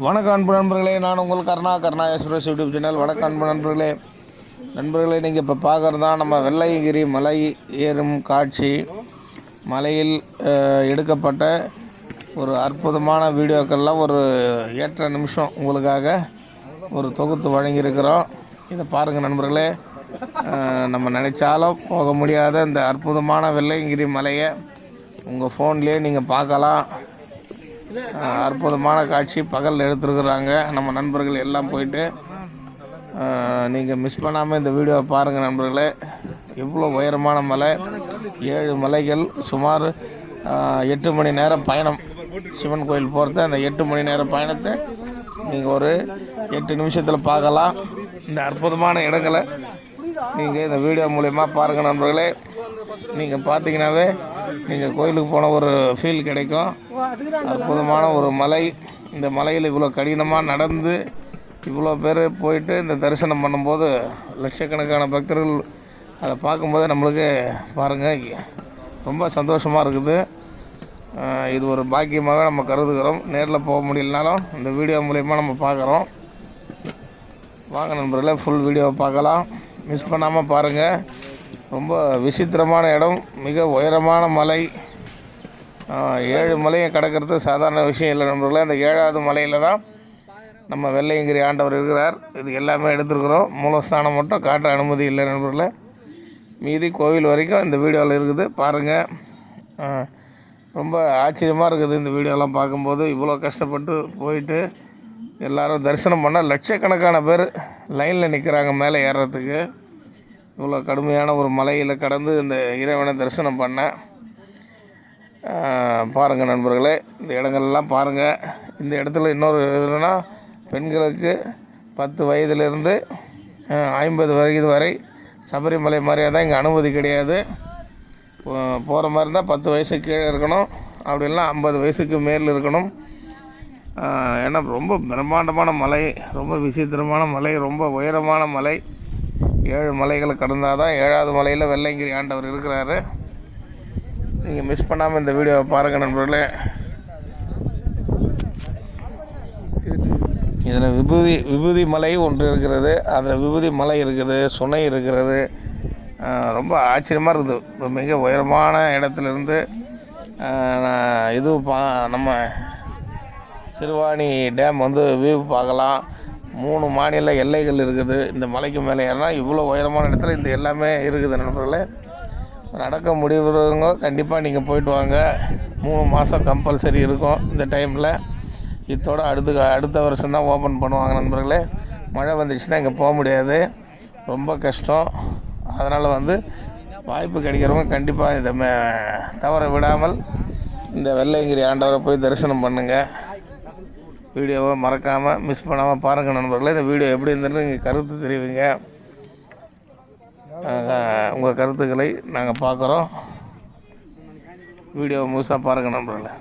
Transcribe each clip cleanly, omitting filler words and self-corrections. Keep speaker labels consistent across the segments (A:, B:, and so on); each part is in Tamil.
A: வணக்கம் அன்பு நண்பர்களே, நான் உங்கள் கருணா சுரேஷ் யூடியூப் சேனல். வணக்கம் அன்பு நண்பர்களே, நீங்கள் இப்போ பார்க்குறது தான் நம்ம வெள்ளையங்கிரி மலை ஏறும் காட்சி. மலையில் எடுக்கப்பட்ட ஒரு அற்புதமான வீடியோக்கள்லாம் ஒரு ஏற்ற நிமிஷம் உங்களுக்காக ஒரு தொகுத்து வழங்கியிருக்கிறோம். இதை பாருங்கள் நண்பர்களே. நம்ம நினச்சாலும் போக முடியாத இந்த அற்புதமான வெள்ளையங்கிரி மலையை உங்கள் ஃபோன்லேயே நீங்கள் பார்க்கலாம். அற்புதமான காட்சி பகலில் எடுத்துருக்குறாங்க நம்ம நண்பர்கள் எல்லாம் போயிட்டு. நீங்கள் மிஸ் பண்ணாமல் இந்த வீடியோவை பாருங்கள் நண்பர்களே. எவ்வளோ உயரமான மலை, 7 மலைகள், சுமார் 8 மணி நேரம் பயணம். சிவன் கோயில் போகிறத அந்த 8 மணி நேரம் பயணத்தை நீங்கள் ஒரு 8 நிமிஷத்தில் பார்க்கலாம். இந்த அற்புதமான இடங்களை நீங்கள் இந்த வீடியோ மூலயமா பாருங்கள் நண்பர்களே. நீங்கள் பார்த்தீங்கன்னாவே நீங்கள் கோயிலுக்கு போன ஒரு ஃபீல் கிடைக்கும். அற்புதமான ஒரு மலை. இந்த மலையில் இவ்வளோ கடினமாக நடந்து இவ்வளோ பேர் போயிட்டு இந்த தரிசனம் பண்ணும்போது லட்சக்கணக்கான பக்தர்கள் அதை பார்க்கும்போது நம்மளுக்கு பாருங்கள் ரொம்ப சந்தோஷமாக இருக்குது. இது ஒரு பாக்கியமாக நம்ம கருதுகிறோம். நேரில் போக முடியலனாலும் இந்த வீடியோ மூலயமா நம்ம பார்க்குறோம். வாங்க நண்பர்களே, ஃபுல் வீடியோவை பார்க்கலாம். மிஸ் பண்ணாமல் பாருங்கள். ரொம்ப விசித்திரமான இடம், மிக உயரமான மலை. 7 மலையை கடக்கிறது சாதாரண விஷயம் இல்லை நண்பர்களே. அந்த 7வது மலையில் தான் நம்ம வெள்ளையங்கிரி ஆண்டவர் இருக்கிறார். இது எல்லாமே எடுத்துருக்குறோம். மூலஸ்தானம் மட்டும் காட்ட அனுமதி இல்லை நண்பர்களே. மீதி கோவில் வரைக்கும் இந்த வீடியோவில் இருக்குது பாருங்கள். ரொம்ப ஆச்சரியமாக இருக்குது இந்த வீடியோலாம் பார்க்கும்போது. இவ்வளோ கஷ்டப்பட்டு போயிட்டு எல்லோரும் தரிசனம் பண்ணால் லட்சக்கணக்கான பேர் லைனில் நிற்கிறாங்க மேலே ஏறுறதுக்கு. இவ்வளோ கடுமையான ஒரு மலையில் கடந்து இந்த இறைவனை தரிசனம் பண்ண பாருங்கள் நண்பர்களே. இந்த இடங்கள்லாம் பாருங்கள். இந்த இடத்துல இன்னொரு இதுனா பெண்களுக்கு 10 வயதிலிருந்து 50 வயது வரை சபரிமலை மாதிரியாக தான் இங்கே அனுமதி கிடையாது. போகிற மாதிரி இருந்தால் 10 வயசுக்கு கீழே இருக்கணும், அப்படிலாம் 50 வயசுக்கு மேல் இருக்கணும். ஏன்னா ரொம்ப பிரம்மாண்டமான மலை, ரொம்ப விசித்திரமான மலை, ரொம்ப உயரமான மலை. 7 மலைகளை கடந்தால் தான் 7வது மலையில் வெள்ளையங்கிரி ஆண்டவர் இருக்கிறாரு. நீங்கள் மிஸ் பண்ணாமல் இந்த வீடியோவை பாருங்கள் நண்பர்களே. இதில் விபூதி மலை ஒன்று இருக்கிறது. அதில் விபூதி மலை இருக்குது, சுனை இருக்கிறது. ரொம்ப ஆச்சரியமாக இருக்குது. மிக உயரமான இடத்துலேருந்து இது நம்ம சிறுவாணி டேம் வியூ பார்க்கலாம். 3 மாநில எல்லைகள் இருக்குது. இந்த மலைக்கு மேலே ஏறினா இவ்வளோ உயரமான இடத்துல இந்த எல்லாமே இருக்குது நண்பர்களே. நடக்க முடிவுறவங்க கண்டிப்பாக நீங்கள் போயிட்டு வாங்க. 3 மாதம் கம்பல்சரி இருக்கும் இந்த டைமில். இதோட அடுத்த வருஷம் தான் ஓப்பன் பண்ணுவாங்க நண்பர்களே. மழை வந்துடுச்சுன்னா இங்கே போக முடியாது, ரொம்ப கஷ்டம். அதனால் வாய்ப்பு கிடைக்கிறவங்க கண்டிப்பாக இதை தவற விடாமல் இந்த வெள்ளையங்கிரி ஆண்டவரை போய் தரிசனம் பண்ணுங்கள். வீடியோவை மறக்காமல் மிஸ் பண்ணாமல் பாருங்கள் நண்பர்களே. இந்த வீடியோ எப்படி இருந்ததுன்னு நீங்கள் கருத்து தெரிவிங்க. உங்கள் கருத்துக்களை நாங்கள் பார்க்குறோம். வீடியோவை முழுசாக பாருங்கள் நண்பர்களே.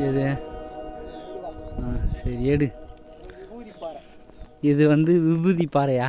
B: எது சரி எடு. இது வந்து விபூதி பாறையா?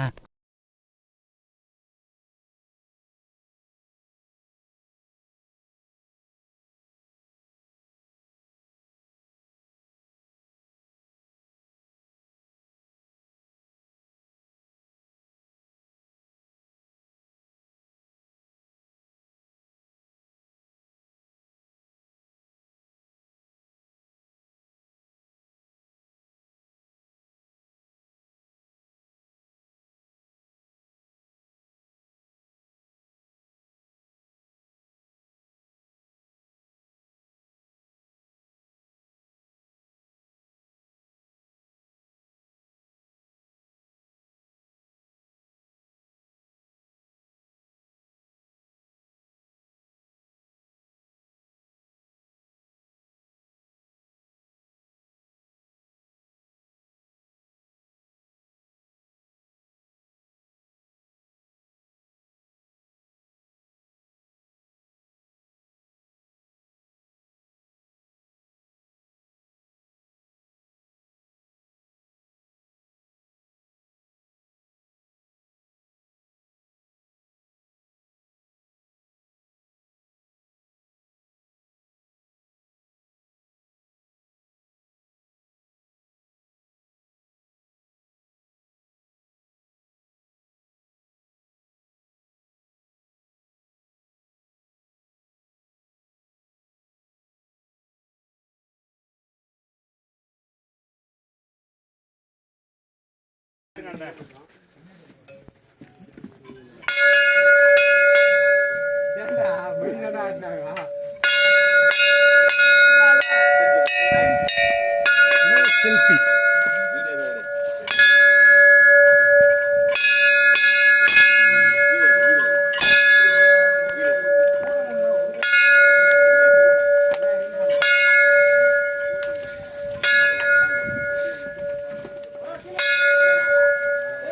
C: செல்ஃபி